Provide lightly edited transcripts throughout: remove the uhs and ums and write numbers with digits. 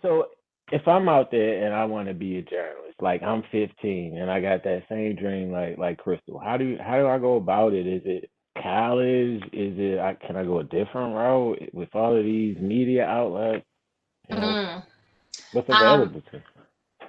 So if I'm out there and I want to be a journalist, like I'm 15 and I got that same dream like Crystal, how do I go about it? Is it college? Is it can I go a different route with all of these media outlets? You know, Mm. what's Um, available to me?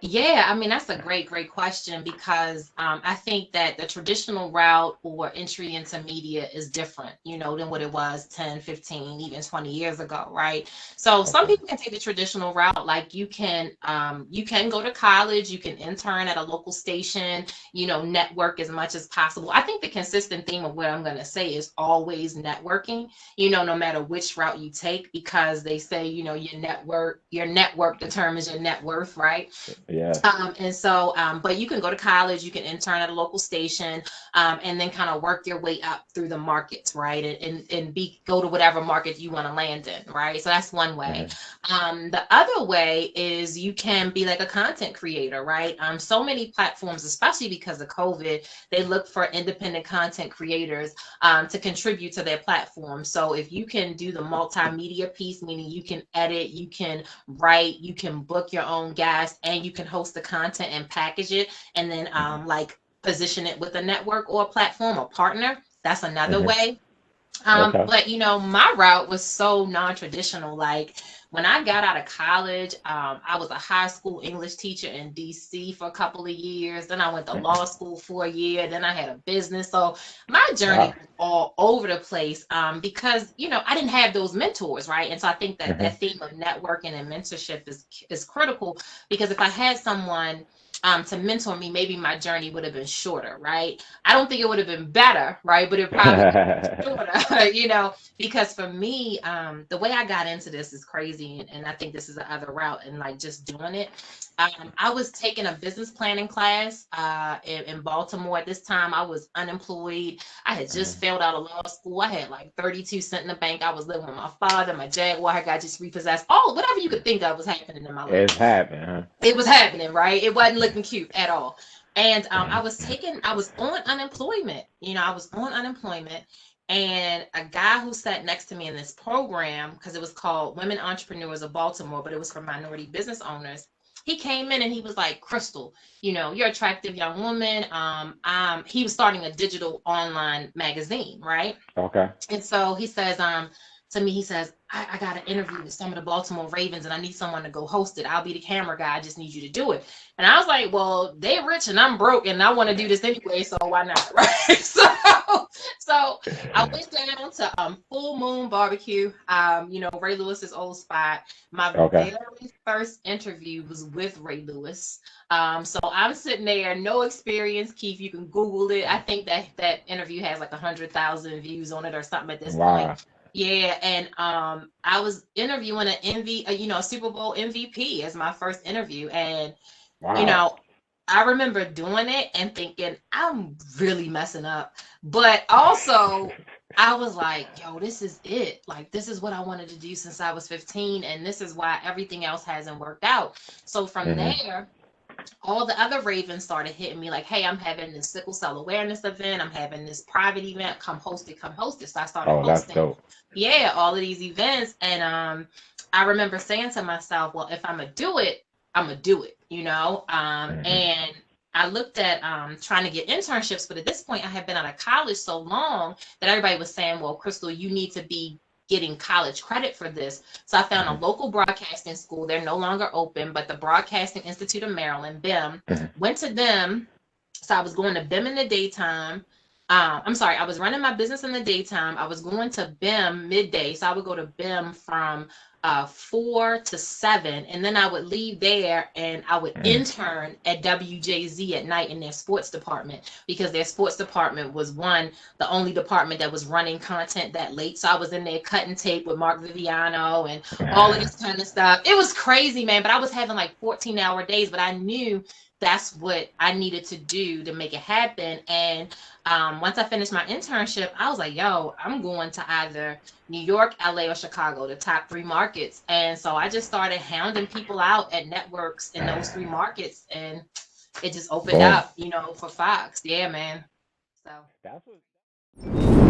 Yeah, I mean, that's a great question because I think that the traditional route or entry into media is different, than what it was 10, 15, even 20 years ago, right? So some Okay. people can take the traditional route, like you can go to college, you can intern at a local station, network as much as possible. I think the consistent theme of what I'm going to say is always networking, no matter which route you take, because they say, your network determines your net worth, right? Yes. But you can go to college, you can intern at a local station, and then kind of work your way up through the markets, right? And go to whatever market you want to land in, right? So that's one way. Hmm. The other way is you can be like a content creator, right? So many platforms, especially because of COVID, they look for independent content creators to contribute to their platform. So if you can do the multimedia piece, meaning you can edit, you can write, you can book your own guests, and you can host the content and package it, and then like position it with a network or a platform or partner. That's another Hmm. way. Okay. But my route was so non-traditional. Like when I got out of college, I was a high school English teacher in DC for a couple of years. Then I went to law school for a year. Then I had a business. So my journey Wow. was all over the place because I didn't have those mentors, right? And so I think that Hmm. that theme of networking and mentorship is critical because if I had someone to mentor me, maybe my journey would have been shorter, right? I don't think it would have been better, right? But it probably would have been shorter, because for me, the way I got into this is crazy. And I think this is the other route and like just doing it. I was taking a business planning class in Baltimore. At this time, I was unemployed. I had just Mhm. failed out of law school. I had like 32 cents in the bank. I was living with my father. My Jaguar had got just repossessed. All whatever you could think of was happening in my life. It's happening, huh? It was happening, right? It wasn't looking cute at all. And Mhm. I was on unemployment. I was on unemployment. And a guy who sat next to me in this program, because it was called Women Entrepreneurs of Baltimore, but it was for minority business owners. He came in and he was like, Crystal, you're an attractive young woman. He was starting a digital online magazine, right? Okay. And so he says, to me, he says, I got an interview with some of the Baltimore Ravens and I need someone to go host it. I'll be the camera guy. I just need you to do it. And I was like, well, they're rich and I'm broke and I want to do this anyway. So why not? Right. So I went down to Full Moon Barbecue, Ray Lewis's old spot. My Okay. very first interview was with Ray Lewis. So I'm sitting there, no experience, Keith. You can Google it. I think that interview has like 100,000 views on it or something at this point. Wow. Yeah, and I was interviewing a Super Bowl MVP as my first interview, and you Wow. know, I remember doing it and thinking I'm really messing up, but also I was like, yo, this is it. Like, this is what I wanted to do since I was 15, and this is why everything else hasn't worked out. So from Hmm. there, all the other Ravens started hitting me like, hey, I'm having this sickle cell awareness event. I'm having this private event. Come host it, come host it. So I started Oh, that's hosting, dope. yeah, all of these events. And I remember saying to myself, well, if I'm going to do it, I'm going to do it, Hmm. and I looked at trying to get internships, but at this point, I had been out of college so long that everybody was saying, well, Crystal, you need to be getting college credit for this. So I found a Hmm. local broadcasting school. They're no longer open, but the Broadcasting Institute of Maryland, BIM, Hmm. went to them. So I was going to BIM in the daytime. I'm sorry, I was running my business in the daytime. I was going to BIM midday. So I would go to BIM from 4 to 7, and then I would leave there and I would Hmm. intern at WJZ at night in their sports department because their sports department was the only department that was running content that late. So I was in there cutting tape with Mark Viviano and all of this kind of stuff. It was crazy, man. But I was having like 14-hour days, but I knew that's what I needed to do to make it happen. And once I finished my internship, I was like, yo, I'm going to either New York, LA, or Chicago, the top three markets. And so I just started hounding people out at networks in those three markets. And it just opened Boom. up, for Fox. Yeah, man. So. That's what